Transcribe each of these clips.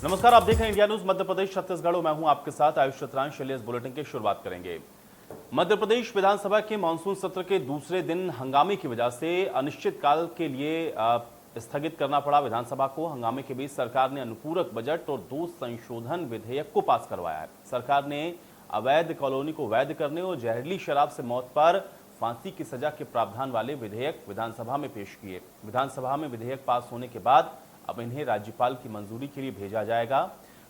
नमस्कार, आप देख रहे हैं इंडिया न्यूज मध्य प्रदेश छत्तीसगढ़ और मैं हूं आपके साथ आयुष चतुरांश। चलिए इस बुलेटिन की शुरुआत करेंगे। मध्य प्रदेश विधानसभा के मानसून सत्र के दूसरे दिन हंगामे की वजह से अनिश्चित काल के लिए स्थगित करना पड़ा विधानसभा को। हंगामे के बीच सरकार ने अनुपूरक बजट और 2 संशोधन विधेयक को पास करवाया है। सरकार ने अवैध कॉलोनी को वैध करने और जहरीली शराब से मौत पर फांसी की सजा के प्रावधान वाले विधेयक विधानसभा में पेश किए। विधानसभा में विधेयक पास होने के बाद अब इन्हें राज्यपाल की मंजूरी के लिए भेजा जाएगा।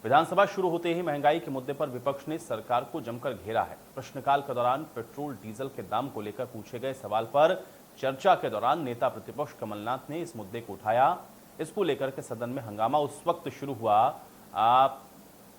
विधानसभा शुरू होते ही महंगाई के मुद्दे पर विपक्ष ने सरकार को जमकर घेरा है। प्रश्नकाल के दौरान पेट्रोल डीजल के दाम को लेकर पूछे गए सवाल पर चर्चा के दौरान नेता प्रतिपक्ष कमलनाथ ने इस मुद्दे को उठाया। इसको लेकर के सदन में हंगामा उस वक्त शुरू हुआ।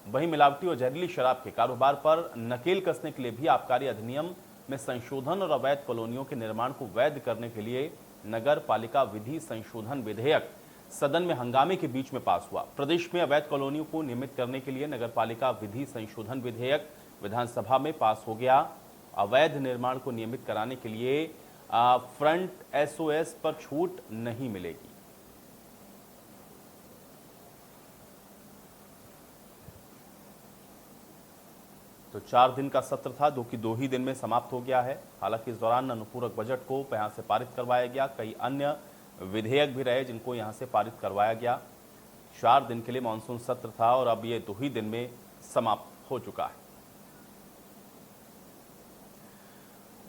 वहीं मिलावटी और जहरीली शराब के कारोबार पर नकेल कसने के लिए भी आबकारी अधिनियम में संशोधन और अवैध कॉलोनियों के निर्माण को वैध करने के लिए नगर पालिका विधि संशोधन विधेयक सदन में हंगामे के बीच में पास हुआ। प्रदेश में अवैध कॉलोनियों को नियमित करने के लिए नगरपालिका विधि संशोधन विधेयक विधानसभा में पास हो गया। अवैध निर्माण को नियमित कराने के लिए फ्रंट एसओएस पर छूट नहीं मिलेगी। तो 4 दिन का सत्र था जो कि 2 ही दिन में समाप्त हो गया है। हालांकि इस दौरान अनुपूरक बजट को यहां से पारित करवाया गया। कई अन्य विधेयक भी रहे जिनको यहां से पारित करवाया गया। 4 दिन के लिए मानसून सत्र था और अब ये 2 ही दिन में समाप्त हो चुका है।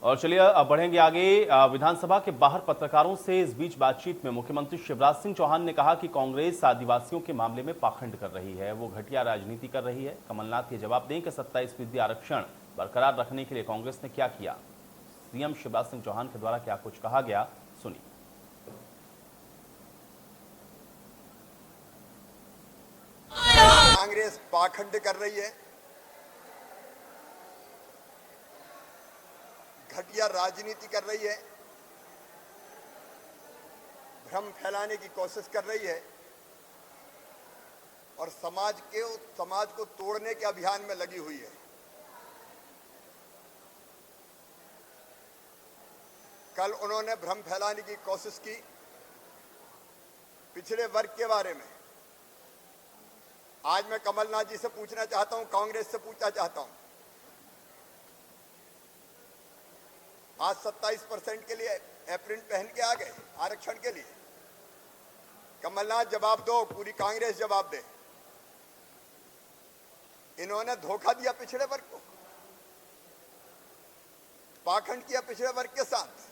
और चलिए अब बढ़ेंगे आगे। विधानसभा के बाहर पत्रकारों से इस बीच बातचीत में मुख्यमंत्री शिवराज सिंह चौहान ने कहा कि कांग्रेस आदिवासियों के मामले में पाखंड कर रही है, वो घटिया राजनीति कर रही है। कमलनाथ ये जवाब दें कि 27% आरक्षण बरकरार रखने के लिए कांग्रेस ने क्या किया। सीएम शिवराज सिंह चौहान के द्वारा क्या कुछ कहा गया, सुनिए। कांग्रेस पाखंड कर रही है, घटिया राजनीति कर रही है, भ्रम फैलाने की कोशिश कर रही है और समाज को तोड़ने के अभियान में लगी हुई है। कल उन्होंने भ्रम फैलाने की कोशिश की पिछड़े वर्ग के बारे में। आज मैं कमलनाथ जी से पूछना चाहता हूं, कांग्रेस से पूछना चाहता हूं, आज 27% के लिए एप्रिन पहन के आ गए आरक्षण के लिए। कमलनाथ जवाब दो, पूरी कांग्रेस जवाब दे। इन्होंने धोखा दिया पिछड़े वर्ग को, पाखंड किया पिछड़े वर्ग के साथ,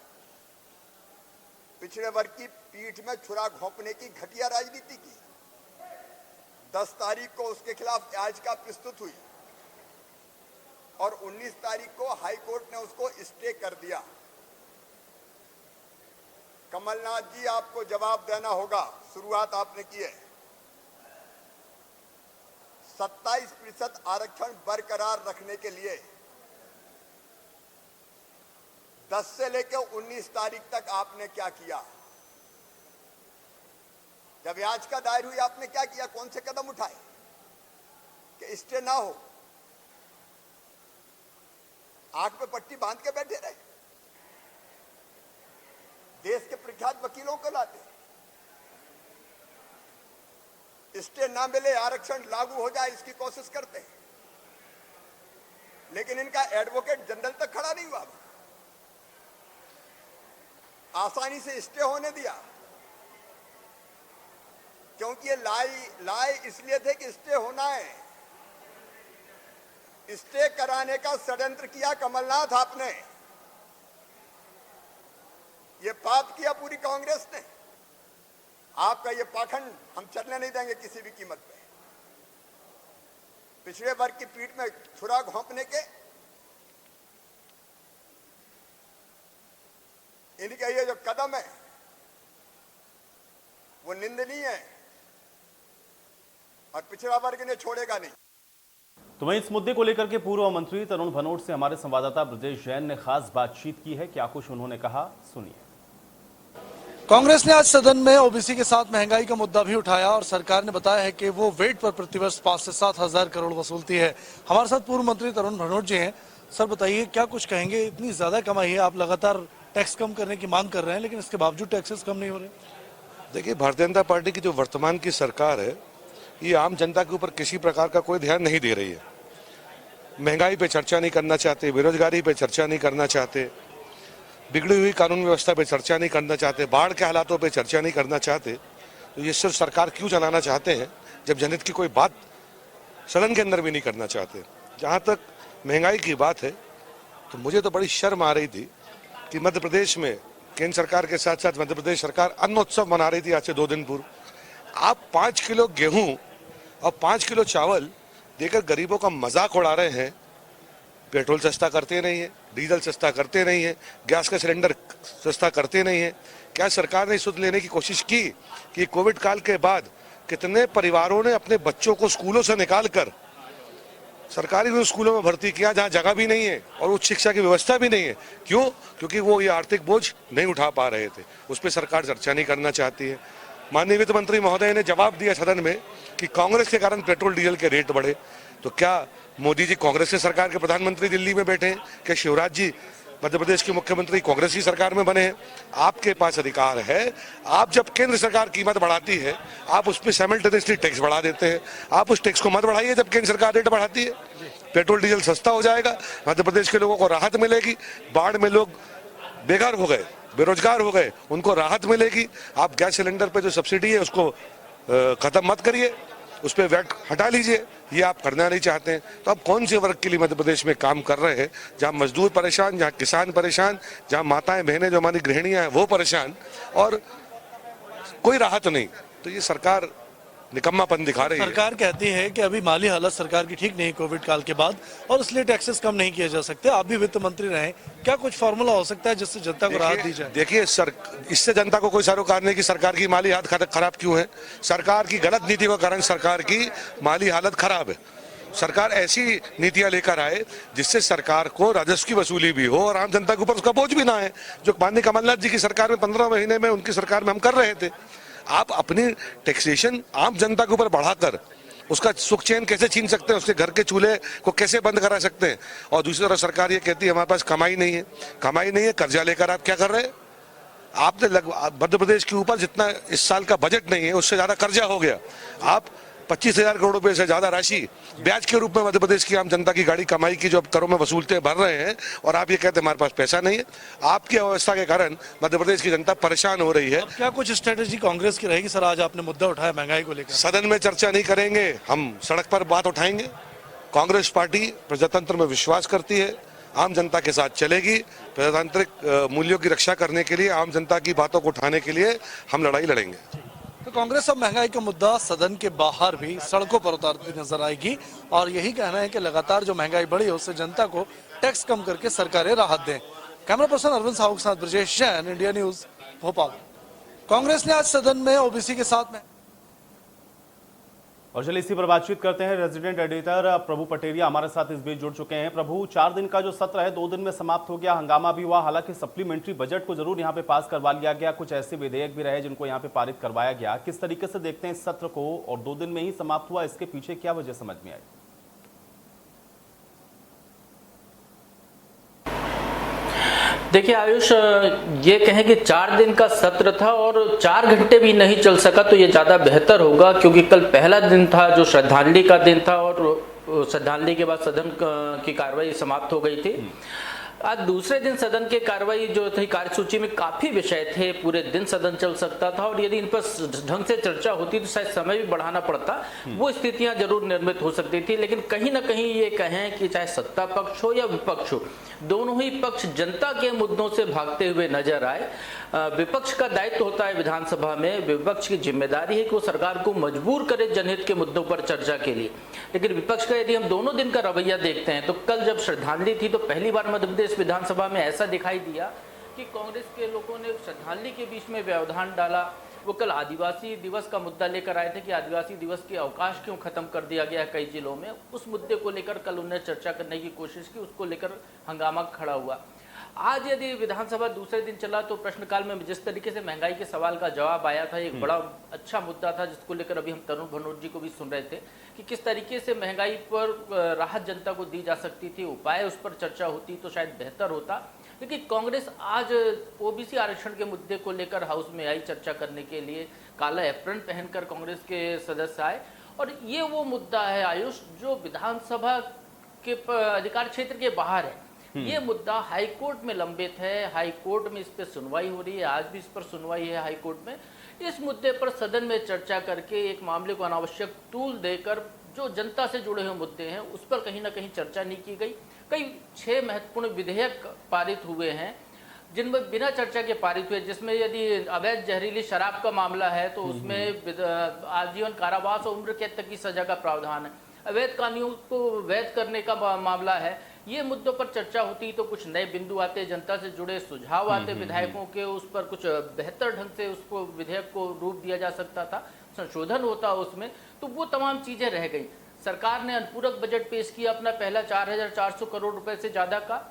पिछड़े वर्ग की पीठ में छुरा घोंपने की घटिया राजनीति की। 10 तारीख को उसके खिलाफ याचिका प्रस्तुत हुई और 19 तारीख को हाई कोर्ट ने उसको स्टे कर दिया। कमलनाथ जी, आपको जवाब देना होगा। शुरुआत आपने की है। 27% आरक्षण बरकरार रखने के लिए 10 से लेकर 19 तारीख तक आपने क्या किया? जब याचिका दायर हुई आपने क्या किया? कौन से कदम उठाए कि स्टे ना हो? आंख पे पट्टी बांध के बैठे रहे, देश के प्रख्यात वकीलों को लाते, स्टे ना मिले, आरक्षण लागू हो जाए इसकी कोशिश करते, लेकिन इनका एडवोकेट जनरल तक खड़ा नहीं हुआ। आसानी से स्टे होने दिया क्योंकि ये लाए इसलिए थे कि स्टे होना है। स्टे कराने का षड्यंत्र किया कमलनाथ आपने। ये पाप किया पूरी कांग्रेस ने। आपका ये पाखंड हम चलने नहीं देंगे किसी भी कीमत पे। पिछड़े वर्ग की पीठ में छुरा घोंपने के इनके ये जो कदम है वो निंदनीय है और पिछड़ा वर्ग ने छोड़ेगा नहीं। तो वहीं इस मुद्दे को लेकर के पूर्व मंत्री तरुण भनोट से हमारे संवाददाता ब्रजेश जैन ने खास बातचीत की है। क्या कुछ उन्होंने कहा, सुनिए। कांग्रेस ने आज सदन में ओबीसी के साथ महंगाई का मुद्दा भी उठाया और सरकार ने बताया है कि वो वेट पर प्रतिवर्ष 5 से 7 हजार करोड़ वसूलती है। हमारे साथ पूर्व मंत्री तरुण भनोट जी हैं। सर बताइए, क्या कुछ कहेंगे? इतनी ज्यादा कमाई है, आप लगातार टैक्स कम करने की मांग कर रहे हैं, लेकिन इसके बावजूद टैक्सेस कम नहीं हो रहे। देखिए, भारतीय जनता पार्टी की जो वर्तमान की सरकार है ये आम जनता के ऊपर किसी प्रकार का कोई ध्यान नहीं दे रही है। महंगाई पे चर्चा नहीं करना चाहते, बेरोजगारी पे चर्चा नहीं करना चाहते, बिगड़ी हुई कानून व्यवस्था पे चर्चा नहीं करना चाहते, बाढ़ के हालातों पे चर्चा नहीं करना चाहते। तो ये सिर्फ सरकार क्यों चलाना चाहते हैं जब जनहित की कोई बात सदन के अंदर भी नहीं करना चाहते। जहाँ तक महंगाई की बात है तो मुझे तो बड़ी शर्म आ रही थी कि मध्य प्रदेश में केंद्र सरकार के साथ साथ मध्य प्रदेश सरकार अन्न उत्सव मना रही थी आज से 2 दिन पूर्व। आप 5 किलो गेहूं और 5 किलो चावल देकर गरीबों का मजाक उड़ा रहे हैं। पेट्रोल सस्ता करते नहीं है, डीजल सस्ता करते नहीं है, गैस का सिलेंडर सस्ता करते नहीं है। क्या सरकार ने सुध लेने की कोशिश की कि कोविड काल के बाद कितने परिवारों ने अपने बच्चों को स्कूलों से निकालकर सरकारी उन स्कूलों में भर्ती किया जहां जगह भी नहीं है और उच्च शिक्षा की व्यवस्था भी नहीं है? क्यों? क्योंकि वो ये आर्थिक बोझ नहीं उठा पा रहे थे। उस पर सरकार चर्चा नहीं करना चाहती है। माननीय वित्त मंत्री महोदय ने जवाब दिया सदन में कि कांग्रेस के कारण पेट्रोल डीजल के रेट बढ़े। तो क्या मोदी जी कांग्रेस की सरकार के प्रधानमंत्री दिल्ली में बैठे हैं? क्या शिवराज जी मध्य प्रदेश के मुख्यमंत्री कांग्रेस की सरकार में बने हैं? आपके पास अधिकार है। आप जब केंद्र सरकार कीमत बढ़ाती है आप उस पर साइमल्टेनियसली टैक्स बढ़ा देते हैं। आप उस टैक्स को मत बढ़ाइए जब केंद्र सरकार रेट बढ़ाती है। पेट्रोल डीजल सस्ता हो जाएगा, मध्य प्रदेश के लोगों को राहत मिलेगी। बाढ़ में लोग बेघर हो गए, बेरोजगार हो गए, उनको राहत मिलेगी। आप गैस सिलेंडर पे जो सब्सिडी है उसको खत्म मत करिए, उस पर वैट हटा लीजिए। ये आप करना नहीं चाहते हैं। तो अब कौन से वर्ग के लिए मध्य प्रदेश में काम कर रहे हैं? जहाँ मजदूर परेशान, जहाँ किसान परेशान, जहाँ माताएं बहनें जो हमारी गृहिणियां हैं वो परेशान, और कोई राहत नहीं। तो ये सरकार निकम्मापन दिखा रही है। सरकार कहती है कि अभी माली हालत सरकार की ठीक नहीं कोविड काल के बाद और इसलिए टैक्सेस कम नहीं किए जा सकते। आप भी वित्त मंत्री रहे, क्या कुछ फॉर्मूला हो सकता है जिससे जनता को राहत दी जाए? देखिए सर, इससे जनता को कोई सरोकार नहीं कि सरकार की माली हालत खराब क्यों है। सरकार की गलत नीति के कारण सरकार की माली हालत खराब है। सरकार ऐसी नीतियां लेकर आए जिससे सरकार को राजस्व की वसूली भी हो और आम जनता के ऊपर उसका बोझ भी ना आए, जो माननीय कमलनाथ जी की सरकार में 15 महीने में उनकी सरकार में हम कर रहे थे। आप अपनी टैक्सेशन आम जनता के ऊपर बढ़ाकर उसका सुख चैन कैसे छीन सकते हैं, उसके घर के चूल्हे को कैसे बंद करा सकते हैं? और दूसरी तरफ सरकार ये कहती है हमारे पास कमाई नहीं है। कमाई नहीं है, कर्जा लेकर आप क्या कर रहे हैं? आपने मध्य प्रदेश के ऊपर जितना इस साल का बजट नहीं है उससे ज्यादा कर्जा हो गया। आप 25,000 करोड़ रुपए से ज्यादा राशि ब्याज के रूप में मध्य प्रदेश की आम जनता की गाड़ी कमाई की जो अब करों में वसूलते भर रहे हैं, और आप ये कहते हैं हमारे पास पैसा नहीं है। आपकी अव्यवस्था के कारण मध्य प्रदेश की जनता परेशान हो रही है। क्या कुछ स्ट्रेटेजी कांग्रेस की रहेगी? सर, आज आपने मुद्दा उठाया महंगाई को लेकर। सदन में चर्चा नहीं करेंगे, हम सड़क पर बात उठाएंगे। कांग्रेस पार्टी प्रजातंत्र में विश्वास करती है, आम जनता के साथ चलेगी। प्रजातांत्रिक मूल्यों की रक्षा करने के लिए, आम जनता की बातों को उठाने के लिए हम लड़ाई लड़ेंगे। तो कांग्रेस अब महंगाई का मुद्दा सदन के बाहर भी सड़कों पर उतारती नजर आएगी और यही कहना है कि लगातार जो महंगाई बढ़ी है उससे जनता को टैक्स कम करके सरकारें राहत दें। कैमरा पर्सन अरविंद साहू के साथ ब्रजेश जैन, इंडिया न्यूज, भोपाल। कांग्रेस ने आज सदन में ओबीसी के साथ में और चलिए इसी पर बातचीत करते हैं। रेजिडेंट एडिटर प्रभु पटेरिया हमारे साथ इस बीच जुड़ चुके हैं। प्रभु, 4 दिन का जो सत्र है 2 दिन में समाप्त हो गया, हंगामा भी हुआ। हालांकि सप्लीमेंट्री बजट को जरूर यहां पे पास करवा लिया गया, कुछ ऐसे विधेयक भी रहे जिनको यहां पे पारित करवाया गया। किस तरीके से देखते हैं इस सत्र को, और 2 दिन में ही समाप्त हुआ, इसके पीछे क्या वजह समझ में आई? देखिए आयुष, ये कहें कि 4 दिन का सत्र था और 4 घंटे भी नहीं चल सका तो ये ज़्यादा बेहतर होगा, क्योंकि कल पहला दिन था जो श्रद्धांजलि का दिन था और श्रद्धांजलि के बाद सदन की कार्रवाई समाप्त हो गई थी। आज दूसरे दिन सदन की कार्रवाई जो थी, कार्यसूची में काफी विषय थे, पूरे दिन सदन चल सकता था और यदि इन पर ढंग से चर्चा होती तो शायद समय भी बढ़ाना पड़ता, वो स्थितियां जरूर निर्मित हो सकती थी। लेकिन कहीं ना कहीं ये कहें कि चाहे सत्ता पक्ष हो या विपक्ष हो, दोनों ही पक्ष जनता के मुद्दों से भागते हुए नजर आए। विपक्ष का दायित्व होता है विधानसभा में, विपक्ष की जिम्मेदारी है कि वो सरकार को मजबूर करे जनहित के मुद्दों पर चर्चा के लिए। लेकिन विपक्ष का यदि हम दोनों दिन का रवैया देखते हैं तो कल जब श्रद्धांजलि थी तो पहली बार मध्य प्रदेश विधानसभा में ऐसा दिखाई दिया कि कांग्रेस के लोगों ने श्रद्धांजलि के बीच में व्यवधान डाला। वो कल आदिवासी दिवस का मुद्दा लेकर आए थे कि आदिवासी दिवस के अवकाश क्यों खत्म कर दिया गया कई जिलों में, उस मुद्दे को लेकर कल उन्होंने चर्चा करने की कोशिश की, उसको लेकर हंगामा खड़ा हुआ। आज यदि विधानसभा दूसरे दिन चला तो प्रश्नकाल में जिस तरीके से महंगाई के सवाल का जवाब आया था, एक बड़ा अच्छा मुद्दा था जिसको लेकर अभी हम तरुण भनोट जी को भी सुन रहे थे कि किस तरीके से महंगाई पर राहत जनता को दी जा सकती थी, उपाय उस पर चर्चा होती तो शायद बेहतर होता। लेकिन कांग्रेस आज ओबीसी आरक्षण के मुद्दे को लेकर हाउस में आई चर्चा करने के लिए, काला एप्रन पहनकर कांग्रेस के सदस्य आए और ये वो मुद्दा है आयुष जो विधानसभा के अधिकार क्षेत्र के बाहर है। ये मुद्दा हाई कोर्ट में लंबित है, हाई कोर्ट में इस पर सुनवाई हो रही है, आज भी इस पर सुनवाई है हाई कोर्ट में। इस मुद्दे पर सदन में चर्चा करके एक मामले को अनावश्यक तूल देकर जो जनता से जुड़े हुए मुद्दे हैं उस पर कहीं ना कहीं चर्चा नहीं की गई। कई 6 महत्वपूर्ण विधेयक पारित हुए हैं जिनमें बिना चर्चा के पारित हुए, जिसमें यदि अवैध जहरीली शराब का मामला है तो उसमें आजीवन कारावास और उम्र कैद तक की सजा का प्रावधान है। अवैध कानूनों को वैध करने का मामला है। ये मुद्दों पर चर्चा होती तो कुछ नए बिंदु आते, जनता से जुड़े सुझाव आते विधायकों के, उस पर कुछ बेहतर ढंग से उसको विधेयक को रूप दिया जा सकता था, संशोधन होता उसमें, तो वो तमाम चीजें रह गई। सरकार ने अनुपूरक बजट पेश किया अपना पहला 4,400 करोड़ रुपए से ज्यादा का।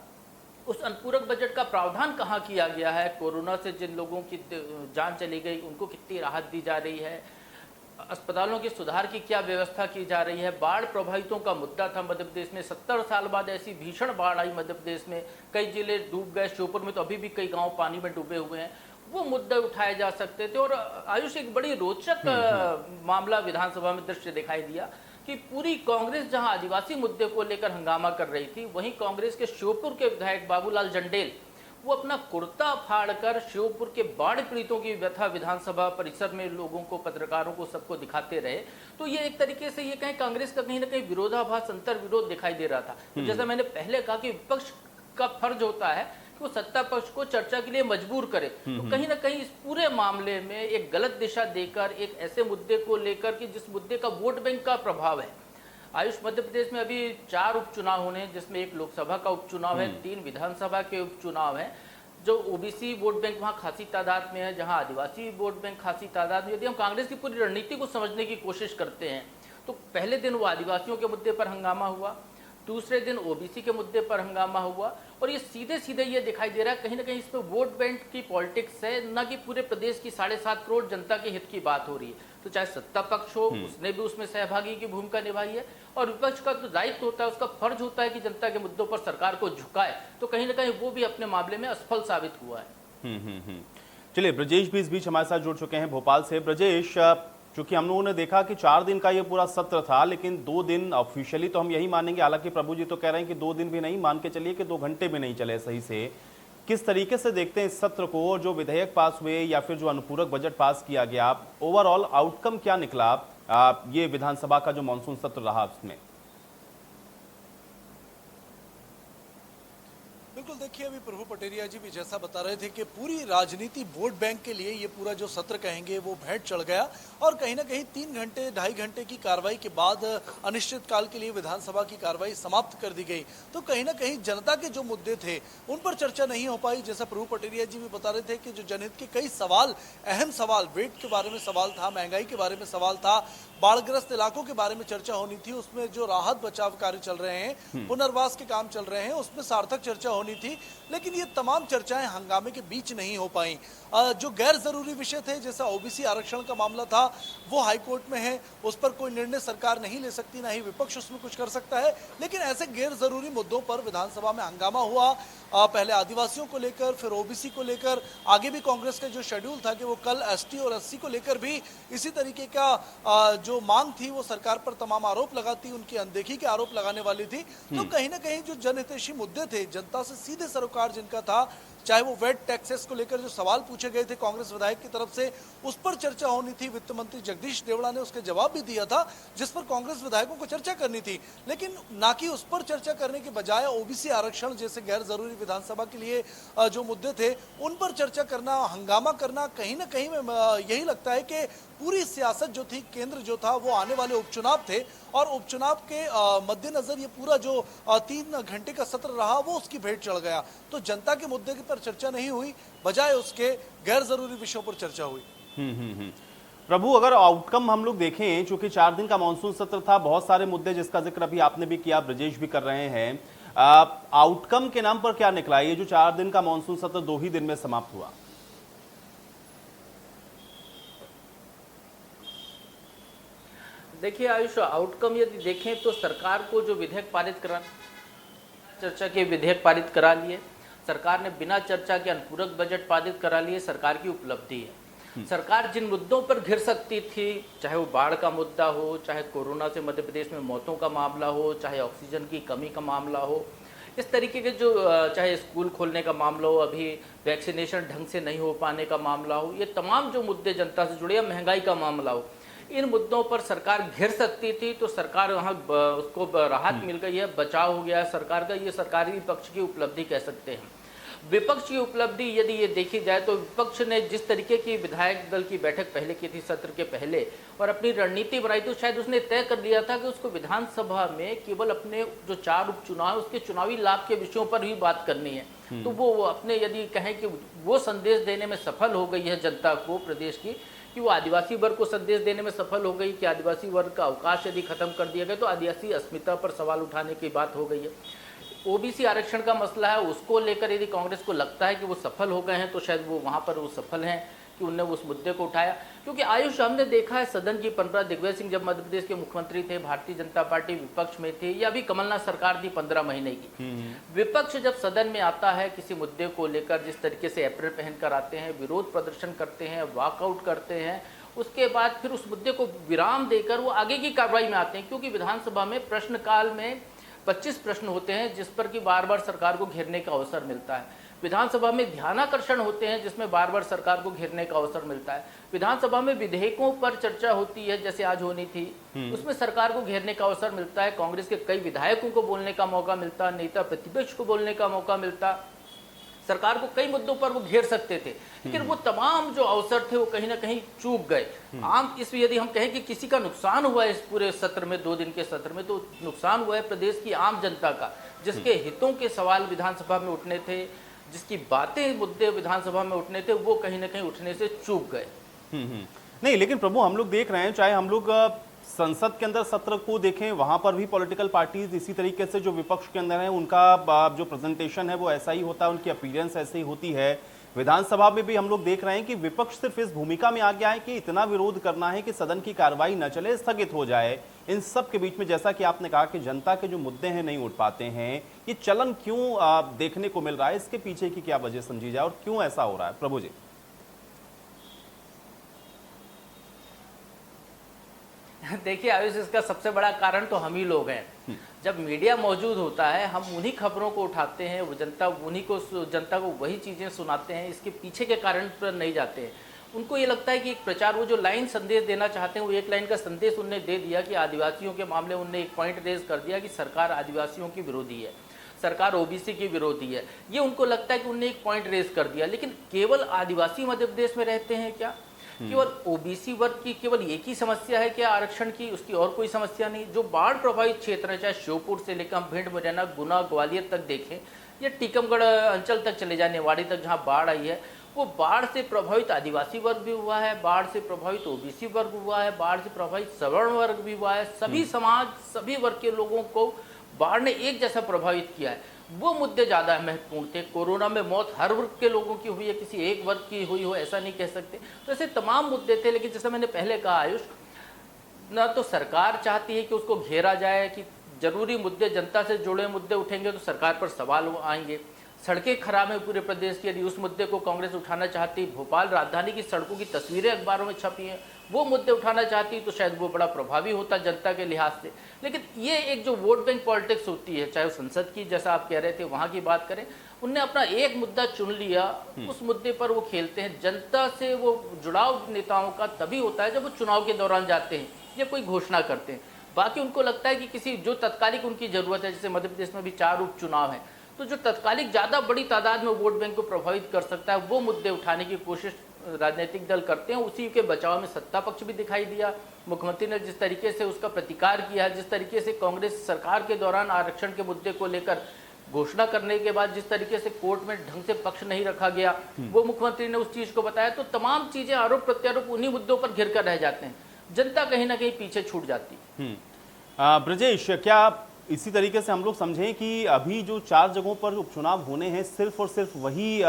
उस अनुपूरक बजट का प्रावधान कहाँ किया गया है? कोरोना से जिन लोगों की जान चली गई उनको कितनी राहत दी जा रही है? अस्पतालों के सुधार की क्या व्यवस्था की जा रही है? बाढ़ प्रभावितों का मुद्दा था मध्य प्रदेश में, 70 साल बाद ऐसी भीषण बाढ़ आई मध्य प्रदेश में, कई जिले डूब गए, श्योपुर में तो अभी भी कई गांव पानी में डूबे हुए हैं। वो मुद्दे उठाए जा सकते थे। और आयुष एक बड़ी रोचक मामला विधानसभा में दृश्य दिखाई दिया कि पूरी कांग्रेस जहां आदिवासी मुद्दे को लेकर हंगामा कर रही थी, वहीं कांग्रेस के श्योपुर के विधायक बाबूलाल जंडेल वो अपना कुर्ता फाड़कर श्योपुर के बाढ़ पीड़ितों की व्यथा विधानसभा परिसर में लोगों को, पत्रकारों को, सबको दिखाते रहे। तो ये एक तरीके से ये कहीं कांग्रेस का कहीं ना कहीं विरोधाभास, अंतर विरोध दिखाई दे रहा था। तो जैसा मैंने पहले कहा कि विपक्ष का फर्ज होता है कि वो सत्ता पक्ष को चर्चा के लिए मजबूर करे, तो कहीं ना कहीं इस पूरे मामले में एक गलत दिशा देकर एक ऐसे मुद्दे को लेकर कि जिस मुद्दे का वोट बैंक का प्रभाव है। आयुष मध्य प्रदेश में अभी 4 उपचुनाव होने हैं, जिसमें 1 लोकसभा का उपचुनाव है, 3 विधानसभा के उपचुनाव हैं। जो ओबीसी वोट बैंक वहाँ खासी तादाद में है, जहाँ आदिवासी वोट बैंक खासी तादाद में। यदि हम कांग्रेस की पूरी रणनीति को समझने की कोशिश करते हैं तो पहले दिन वो आदिवासियों के मुद्दे पर हंगामा हुआ, दूसरे दिन ओबीसी के मुद्दे पर हंगामा हुआ, और ये सीधे सीधे ये दिखाई दे रहा है कहीं ना कहीं इस पर वोट बैंक की पॉलिटिक्स है, न कि पूरे प्रदेश की 7.5 करोड़ जनता के हित की बात हो रही है। तो चाहे सत्ता पक्ष हो, उसने भी उसमें सहभागी की भूमिका निभाई है, और विपक्ष का तो दायित्व होता है, उसका फर्ज होता है कि जनता के मुद्दों पर सरकार को झुकाए। तो कहीं ना कहीं वो भी अपने मामले में असफल साबित हुआ है। चलिए, ब्रजेश भी इस बीच हमारे साथ जुड़ चुके हैं भोपाल से। ब्रजेश, चूंकि हम लोगों ने देखा कि 4 दिन का ये पूरा सत्र था, लेकिन 2 दिन ऑफिशियली तो हम यही मानेंगे, हालांकि प्रभु जी तो कह रहे हैं कि 2 दिन भी नहीं, मान के चलिए कि 2 घंटे भी नहीं चले सही से। किस तरीके से देखते हैं इस सत्र को, जो विधेयक पास हुए या फिर जो अनुपूरक बजट पास किया गया, ओवरऑल आउटकम क्या निकला ये विधानसभा का जो मानसून सत्र रहा उसमें? बिल्कुल, देखिए अभी प्रभु पटेरिया जी भी जैसा बता रहे थे कि पूरी राजनीति वोट बैंक के लिए ये पूरा जो सत्र कहेंगे वो भेंट चढ़ गया, और कहीं ना कहीं 3 घंटे 2.5 घंटे की कार्रवाई के बाद अनिश्चित काल के लिए विधानसभा की कार्रवाई समाप्त कर दी गई। तो कहीं ना कहीं जनता के जो मुद्दे थे उन पर चर्चा नहीं हो पाई। जैसा प्रभु पटेरिया जी भी बता रहे थे कि जो जनहित के कई सवाल, अहम सवाल, वेट के बारे में सवाल था, महंगाई के बारे में सवाल था, बाढ़ग्रस्त इलाकों के बारे में चर्चा होनी थी, उसमें जो राहत बचाव कार्य चल रहे हैं, पुनर्वास के काम चल रहे हैं, उसमें सार्थक चर्चा होनी थी। लेकिन ये तमाम चर्चाएं हंगामे के बीच नहीं हो पाई। जो गैर जरूरी विषय थे, जैसा ओबीसी आरक्षण का मामला था, वो हाई कोर्ट में है, उस पर कोई निर्णय सरकार नहीं ले सकती, ना ही विपक्ष उसमें कुछ कर सकता है। लेकिन ऐसे गैर जरूरी मुद्दों पर विधानसभा में हंगामा हुआ। पहले आदिवासियों को लेकर, फिर ओबीसी को लेकर, आगे भी कांग्रेस का जो शेड्यूल था कि वो कल एसटी और एससी को लेकर भी इसी तरीके का जो मांग थी वो सरकार पर तमाम आरोप लगाती, उनकी अनदेखी के आरोप लगाने वाली थी। तो कहीं ना कहीं जो जनहितैषी मुद्दे थे, जनता से सीधे सरोकार जिनका था, चाहे वो वेट टैक्सेस को लेकर जो सवाल पूछे गए थे कांग्रेस विधायक की तरफ से, उस पर चर्चा होनी थी। वित्त मंत्री जगदीश देवड़ा ने उसके जवाब भी दिया था, जिस पर कांग्रेस विधायकों को चर्चा करनी थी। लेकिन ना कि उस पर चर्चा करने के बजाय ओबीसी आरक्षण जैसे गैर जरूरी विधानसभा के लिए जो मुद्दे थे उन पर चर्चा करना, हंगामा करना, कहीं ना कहीं यही लगता है कि पूरी सियासत जो थी, केंद्र जो था वो आने वाले उपचुनाव थे, और उपचुनाव के मद्देनजर ये पूरा जो 3 घंटे का सत्र रहा वो उसकी भेंट चढ़ गया। तो जनता के मुद्दे पर चर्चा नहीं हुई, बजाय उसके गैर जरूरी विषयों पर चर्चा हुई। प्रभु, अगर आउटकम हम लोग देखें, चूंकि 4 दिन का मानसून सत्र था, बहुत सारे मुद्दे जिसका जिक्र अभी आपने भी किया, ब्रजेश भी कर रहे हैं, आउटकम के नाम पर क्या निकला? ये जो 4 दिन का मानसून सत्र 2 ही दिन में समाप्त हुआ। देखिए आयुष, आउटकम यदि देखें तो सरकार को जो विधेयक पारित करा, चर्चा के विधेयक पारित करा लिए, सरकार ने बिना चर्चा के अनुपूरक बजट पारित करा लिए, सरकार की उपलब्धि है। सरकार जिन मुद्दों पर घिर सकती थी, चाहे वो बाढ़ का मुद्दा हो, चाहे कोरोना से मध्य प्रदेश में मौतों का मामला हो, चाहे ऑक्सीजन की कमी का मामला हो, इस तरीके के जो चाहे स्कूल खोलने का मामला हो, अभी वैक्सीनेशन ढंग से नहीं हो पाने का मामला हो, ये तमाम जो मुद्दे जनता से जुड़े या महंगाई का मामला हो, इन मुद्दों पर सरकार घिर सकती थी। तो सरकार वहाँ उसको राहत मिल गई है, बचाव हो गया है सरकार का। ये सरकारी पक्ष की उपलब्धि कह सकते हैं। विपक्ष की उपलब्धि यदि ये देखी जाए तो विपक्ष ने जिस तरीके की विधायक दल की बैठक पहले की थी सत्र के पहले और अपनी रणनीति बनाई, तो शायद उसने तय कर लिया था कि उसको विधानसभा में केवल अपने जो 4 उपचुनाव उसके चुनावी लाभ के विषयों पर ही बात करनी है। तो वो अपने यदि कहें कि वो संदेश देने में सफल हो गई है जनता को प्रदेश की, कि वो आदिवासी वर्ग को संदेश देने में सफल हो गई कि आदिवासी वर्ग का अवकाश यदि खत्म कर दिया गया तो आदिवासी अस्मिता पर सवाल उठाने की बात हो गई है। ओबीसी आरक्षण का मसला है, उसको लेकर यदि कांग्रेस को लगता है कि वो सफल हो गए हैं तो शायद वो वहाँ पर वो सफल हैं कि उनने उस मुद्दे को उठाया। क्योंकि आयुष हमने देखा है सदन की परंपरा, दिग्विजय सिंह जब मध्य प्रदेश के मुख्यमंत्री थे, भारतीय जनता पार्टी विपक्ष में थी, या अभी कमलनाथ सरकार थी 15 महीने की, विपक्ष जब सदन में आता है किसी मुद्दे को लेकर जिस तरीके से अप्रैल पहनकर आते हैं, विरोध प्रदर्शन करते हैं, वॉकआउट करते हैं, उसके बाद फिर उस मुद्दे को विराम देकर वो आगे की कार्रवाई में आते हैं। क्योंकि विधानसभा में प्रश्नकाल में 25 प्रश्न होते हैं जिस पर कि बार बार सरकार को घेरने का अवसर मिलता है। विधानसभा में ध्यानाकर्षण होते हैं जिसमें बार बार सरकार को घेरने का अवसर मिलता है। विधानसभा में विधेयकों पर चर्चा होती है जैसे आज होनी थी, उसमें सरकार को घेरने का अवसर मिलता है। कांग्रेस के कई विधायकों को बोलने का मौका मिलता, नेता प्रतिपक्ष को बोलने का मौका मिलता, सरकार को कई मुद्दों पर वो घेर सकते थे। लेकिन वो तमाम जो अवसर थे वो कहीं ना कहीं चूक गए। आम इस यदि हम कहें कि किसी का नुकसान हुआ है इस पूरे सत्र में, 2 दिन के सत्र में, तो नुकसान हुआ है प्रदेश की आम जनता का, जिसके हितों के सवाल विधानसभा में उठने थे, जिसकी बातें मुद्दे विधानसभा में उठने थे, वो कहीं ना कहीं उठने से चूक गए। नहीं, लेकिन प्रभु हम लोग देख रहे हैं, चाहे हम लोग संसद के अंदर सत्र को देखें, वहां पर भी पॉलिटिकल पार्टीज इसी तरीके से जो विपक्ष के अंदर है उनका जो प्रेजेंटेशन है वो ऐसा ही होता है, उनकी अपीयरेंस ऐसी ही होती है। विधानसभा में भी हम लोग देख रहे हैं कि विपक्ष सिर्फ इस भूमिका में आ गया है कि इतना विरोध करना है कि सदन की कार्रवाई न चले, स्थगित हो जाए। इन सब के बीच में जैसा कि आपने कहा कि जनता के जो मुद्दे हैं नहीं उठ पाते हैं, ये चलन क्यों देखने को मिल रहा है, इसके पीछे की क्या वजह समझी जाए और क्यों ऐसा हो रहा है प्रभु जी? देखिए आयुष, इसका सबसे बड़ा कारण तो हम ही लोग हैं। जब मीडिया मौजूद होता है हम उन्हीं खबरों को उठाते हैं, वो जनता को वही चीज़ें सुनाते हैं, इसके पीछे के कारण पर नहीं जाते हैं। उनको ये लगता है कि एक प्रचार, वो जो लाइन संदेश देना चाहते हैं वो एक लाइन का संदेश उनने दे दिया कि आदिवासियों के मामले उनने एक पॉइंट रेज कर दिया कि सरकार आदिवासियों की विरोधी है, सरकार ओबीसी की विरोधी है। ये उनको लगता है कि उनने एक पॉइंट रेज कर दिया। लेकिन केवल आदिवासी मध्य प्रदेश में रहते हैं क्या? केवल ओबीसी वर्ग की केवल एक ही समस्या है क्या आरक्षण की? उसकी और कोई समस्या नहीं। जो बाढ़ प्रभावित क्षेत्र है, चाहे श्योपुर से लेकर हम भिंड, मुरैना, गुना, ग्वालियर तक देखें, या टीकमगढ़ अंचल तक चले जाए, नेवाड़ी तक जहाँ बाढ़ आई है, वो बाढ़ से प्रभावित आदिवासी वर्ग भी हुआ है, बाढ़ से प्रभावित ओबीसी वर्ग हुआ है, बाढ़ से प्रभावित सवर्ण वर्ग भी हुआ है। सभी समाज, सभी वर्ग के लोगों को बाढ़ ने एक जैसा प्रभावित किया है। वो मुद्दे ज़्यादा महत्वपूर्ण थे। कोरोना में मौत हर वर्ग के लोगों की हुई है, किसी एक वर्ग की हुई हो ऐसा नहीं कह सकते। तो ऐसे तमाम मुद्दे थे। लेकिन जैसे मैंने पहले कहा आयुष, ना तो सरकार चाहती है कि उसको घेरा जाए, कि जरूरी मुद्दे, जनता से जुड़े मुद्दे उठेंगे तो सरकार पर सवाल आएंगे। सड़कें खराब हैं पूरे प्रदेश की, यदि उस मुद्दे को कांग्रेस उठाना चाहती, भोपाल राजधानी की सड़कों की तस्वीरें अखबारों में छपी हैं, वो मुद्दे उठाना चाहती तो शायद वो बड़ा प्रभावी होता जनता के लिहाज से। लेकिन ये एक जो वोट बैंक पॉलिटिक्स होती है, चाहे वो संसद की, जैसा आप कह रहे थे, वहाँ की बात करें, उनने अपना एक मुद्दा चुन लिया, उस मुद्दे पर वो खेलते हैं। जनता से वो जुड़ाव नेताओं का तभी होता है जब वो चुनाव के दौरान जाते हैं या कोई घोषणा करते हैं। बाकी उनको लगता है कि किसी जो तत्कालिक उनकी जरूरत है, जैसे मध्य प्रदेश में भी 4 उपचुनाव हैं, तो जो तत्कालिक ज़्यादा बड़ी तादाद में वोट बैंक को प्रभावित कर सकता है, वो मुद्दे उठाने की कोशिश राजनीतिक दल करते हैं। उसी के बचाव में सत्ता पक्ष भी दिखाई दिया। मुख्यमंत्री ने जिस तरीके से उसका प्रतिकार किया, जिस तरीके से कांग्रेस सरकार के दौरान आरक्षण के मुद्दे को लेकर घोषणा करने के बाद जिस तरीके से कोर्ट में ढंग से पक्ष नहीं रखा गया, वो मुख्यमंत्री ने उस चीज को बताया। तो तमाम चीजें, आरोप प्रत्यारोप उन्हीं मुद्दों पर घिर कर रह जाते हैं, जनता कहीं ना कहीं पीछे छूट जाती। ब्रजेश, क्या इसी तरीके से हम लोग समझें कि अभी जो 4 जगहों पर उपचुनाव होने हैं, सिर्फ और सिर्फ वही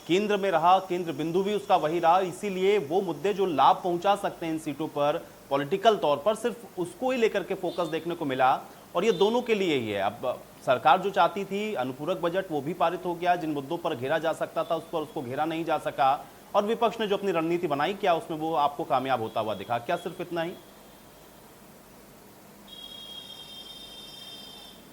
केंद्र में रहा, केंद्र बिंदु भी उसका वही रहा, इसीलिए वो मुद्दे जो लाभ पहुंचा सकते हैं इन सीटों पर पॉलिटिकल तौर पर, सिर्फ उसको ही लेकर के फोकस देखने को मिला, और ये दोनों के लिए ही है। अब सरकार जो चाहती थी अनुपूरक बजट, वो भी पारित हो गया। जिन मुद्दों पर घेरा जा सकता था उस पर उसको घेरा नहीं जा सका, और विपक्ष ने जो अपनी रणनीति बनाई, क्या उसमें वो आपको कामयाब होता हुआ दिखा? क्या सिर्फ इतना ही?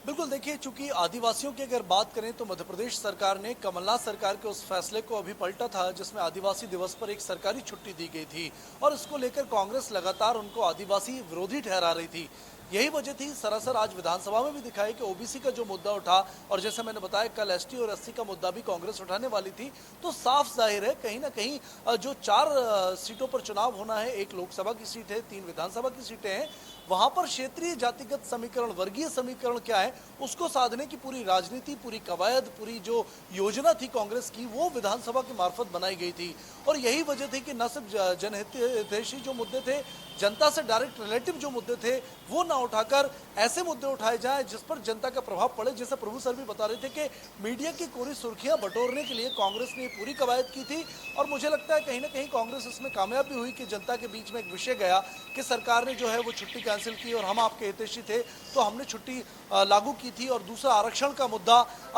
बिल्कुल, देखिए, चूंकि आदिवासियों की अगर बात करें तो मध्य प्रदेश सरकार ने कमलनाथ सरकार के उस फैसले को अभी पलटा था जिसमें आदिवासी दिवस पर एक सरकारी छुट्टी दी गई थी और इसको लेकर कांग्रेस लगातार उनको आदिवासी विरोधी ठहरा रही थी। यही वजह थी सरासर आज विधानसभा में भी दिखाई कि ओबीसी का जो मुद्दा उठा और जैसे मैंने बताया कल एसटी और एससी का मुद्दा भी कांग्रेस उठाने वाली थी, तो साफ जाहिर है कहीं ना कहीं जो 4 सीटों पर चुनाव होना है, 1 लोकसभा की सीट है, 3 विधानसभा की सीटें हैं, वहां पर क्षेत्रीय जातिगत समीकरण, वर्गीय समीकरण क्या है उसको साधने की पूरी राजनीति, पूरी कवायद, पूरी जो योजना थी कांग्रेस की, वो विधानसभा के मार्फत बनाई गई थी। और यही वजह थी कि न सिर्फ जनहितैषी जो मुद्दे थे, जनता से डायरेक्ट रिलेटिव जो मुद्दे थे, वो ना उठाकर ऐसे मुद्दे उठाए जाएं जिस पर जनता का प्रभाव पड़े। जैसे प्रभु सर भी बता रहे थे कि मीडिया की कोरी सुर्खियां बटोरने के लिए कांग्रेस ने पूरी कवायद की थी और मुझे लगता है कहीं ना कहीं कांग्रेस इसमें कामयाब भी हुई कि जनता के बीच में एक विषय गया कि सरकार ने जो है वो छुट्टी कैंसिल की और हम आपके हितैषी थे तो हमने छुट्टी लागू की थी। और दूसरा आरक्षण का मुद्दा,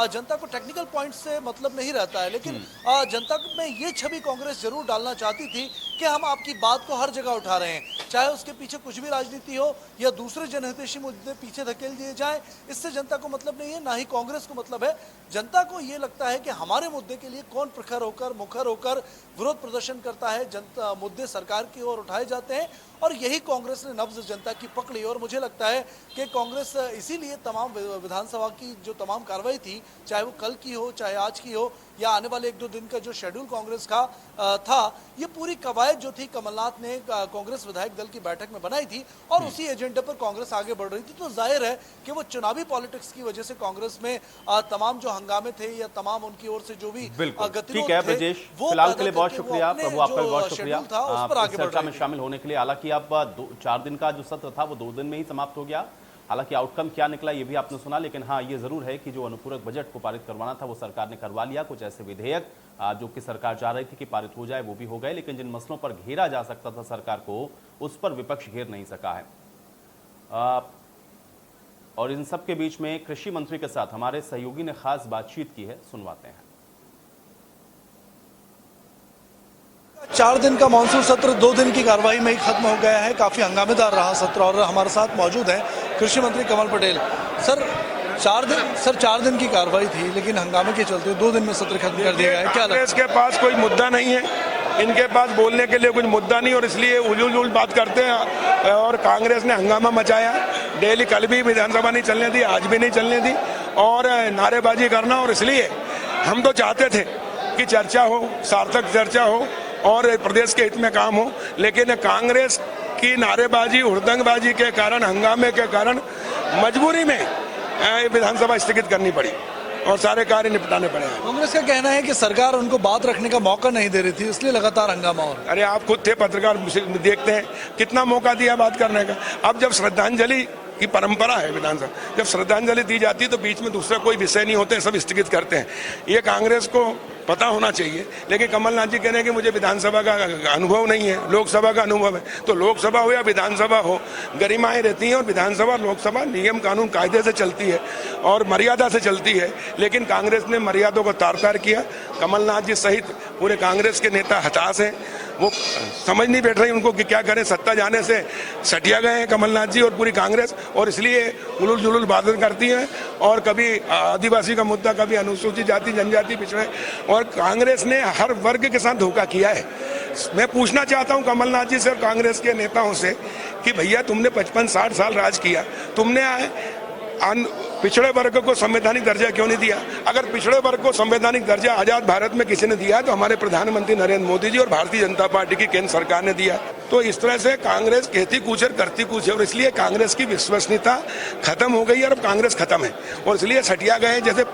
जनता को टेक्निकल पॉइंट से मतलब नहीं रहता है, लेकिन जनता में ये छवि कांग्रेस जरूर डालना चाहती थी कि हम आपकी बात को हर जगह उठा रहे हैं, चाहे उसके पीछे कुछ भी राजनीति हो या दूसरे जनहितैषी मुद्दे पीछे धकेल दिए जाए, इससे जनता को मतलब नहीं है, ना ही कांग्रेस को मतलब है। जनता को ये लगता है कि हमारे मुद्दे के लिए कौन प्रखर होकर, मुखर होकर विरोध प्रदर्शन करता है, जनता मुद्दे सरकार की ओर उठाए जाते हैं और यही कांग्रेस ने नब्ज जनता की पकड़ी। और मुझे लगता है कि कांग्रेस इसीलिए तमाम विधानसभा की जो तमाम कार्रवाई थी, चाहे वो कल की हो, चाहे आज की हो या आने वाले 1-2 दिन का जो शेड्यूल कांग्रेस का था, ये पूरी कवायद जो थी कमलनाथ ने कांग्रेस विधायक दल की बैठक में बनाई थी और उसी एजेंडे पर कांग्रेस आगे बढ़ रही थी। तो जाहिर है कि वो चुनावी पॉलिटिक्स की वजह से कांग्रेस में तमाम जो हंगामे थे या तमाम उनकी ओर से जो भी ठीक है ब्रजेश, फिलहाल के लिए बहुत शुक्रिया। प्रभु आपका भी बहुत शुक्रिया चर्चा में शामिल होने के लिए। हालांकि अब 4 दिन का जो सत्र था वो 2 दिन में ही समाप्त हो गया। हालांकि आउटकम क्या निकला ये भी आपने सुना, लेकिन हाँ ये जरूर है कि जो अनुपूरक बजट को पारित करवाना था वो सरकार ने करवा लिया। कुछ ऐसे विधेयक जो कि सरकार चाह रही थी कि पारित हो जाए वो भी हो गए, लेकिन जिन मसलों पर घेरा जा सकता था सरकार को, उस पर विपक्ष घेर नहीं सका है। और इन सब के बीच में कृषि मंत्री के साथ हमारे सहयोगी ने खास बातचीत की है, सुनवाते हैं। 4 दिन का मानसून सत्र 2 दिन की कार्रवाई में ही खत्म हो गया है। काफी हंगामेदार रहा सत्र और हमारे साथ मौजूद है कृषि मंत्री कमल पटेल। सर 4 दिन की कार्रवाई थी लेकिन हंगामे के चलते 2 दिन में सत्र खत्म कर दिया गया है, क्या लगता है? कांग्रेस के पास कोई मुद्दा नहीं है, इनके पास बोलने के लिए कुछ मुद्दा नहीं और इसलिए उलझुल बात करते हैं और कांग्रेस ने हंगामा मचाया। डेली कल भी विधानसभा नहीं चलने दी, आज भी नहीं चलने दी और नारेबाजी करना। और इसलिए हम तो चाहते थे कि चर्चा हो, सार्थक चर्चा हो और प्रदेश के हित में काम हो, लेकिन कांग्रेस की नारेबाजी, हुड़दंगबाजी के कारण, हंगामे के कारण मजबूरी में विधानसभा स्थगित करनी पड़ी और सारे कार्य निपटाने पड़े। कांग्रेस का कहना है कि सरकार उनको बात रखने का मौका नहीं दे रही थी, इसलिए लगातार हंगामा हो रहा है। अरे आप खुद थे पत्रकार, देखते हैं कितना मौका दिया बात करने का। अब जब श्रद्धांजलि की परंपरा है विधानसभा, जब श्रद्धांजलि दी जाती है तो बीच में दूसरा कोई विषय नहीं होते, सब स्थगित करते हैं। ये कांग्रेस को पता होना चाहिए, लेकिन कमलनाथ जी कह रहे हैं कि मुझे विधानसभा का अनुभव नहीं है, लोकसभा का अनुभव है। तो लोकसभा हो या विधानसभा हो, गरिमाएं रहती हैं और विधानसभा लोकसभा नियम कानून कायदे से चलती है और मर्यादा से चलती है, लेकिन कांग्रेस ने मर्यादा को तार-तार किया। कमलनाथ जी सहित पूरे कांग्रेस के नेता हताश हैं, वो समझ नहीं बैठ रही उनको कि क्या करें। सत्ता जाने से सटिया गए हैं कमलनाथ जी और पूरी कांग्रेस, और इसलिए उलूल जुलूल बातें करती हैं और कभी आदिवासी का मुद्दा, कभी अनुसूचित जाति जनजाति पिछड़े, और कांग्रेस ने हर वर्ग के साथ धोखा किया है। मैं पूछना चाहता हूं कमलनाथ जी से और कांग्रेस के नेताओं से कि भैया तुमने 55-60 साल राज किया, तुमने पिछड़े वर्ग को संवैधानिक दर्जा क्यों नहीं दिया? अगर पिछड़े वर्ग को संवैधानिक दर्जा आजाद भारत में किसी ने दिया तो हमारे प्रधानमंत्री नरेंद्र मोदी जी और भारतीय जनता पार्टी की केंद्र सरकार ने दिया। तो इस तरह से कांग्रेस कहती कुछ और करती कुछ है और इसलिए कांग्रेस की विश्वसनीयता खत्म हो गई और अब कांग्रेस खत्म है और इसलिए सटिया गए। जैसे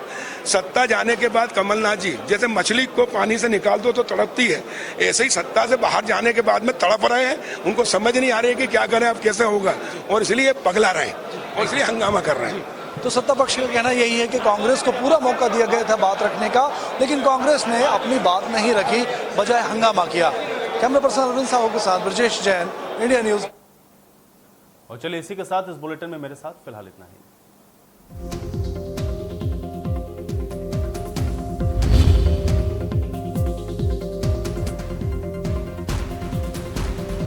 सत्ता जाने के बाद कमलनाथ जी जैसे मछली को पानी से निकाल दो तो तड़पती है, ऐसे ही सत्ता से बाहर जाने के बाद में तड़प रहे हैं। उनको समझ नहीं आ रही है कि क्या करें, अब कैसे होगा, और इसलिए पगला रहे हैं और इसलिए हंगामा कर रहे हैं। तो सत्ता पक्ष का कहना यही है कि कांग्रेस को पूरा मौका दिया गया था बात रखने का, लेकिन कांग्रेस ने अपनी बात नहीं रखी, बजाय हंगामा किया। कैमरा पर्सन अरविंद साहू के साथ ब्रजेश जैन, इंडिया न्यूज। और चलिए इसी के साथ इस बुलेटिन में मेरे साथ फिलहाल इतना ही।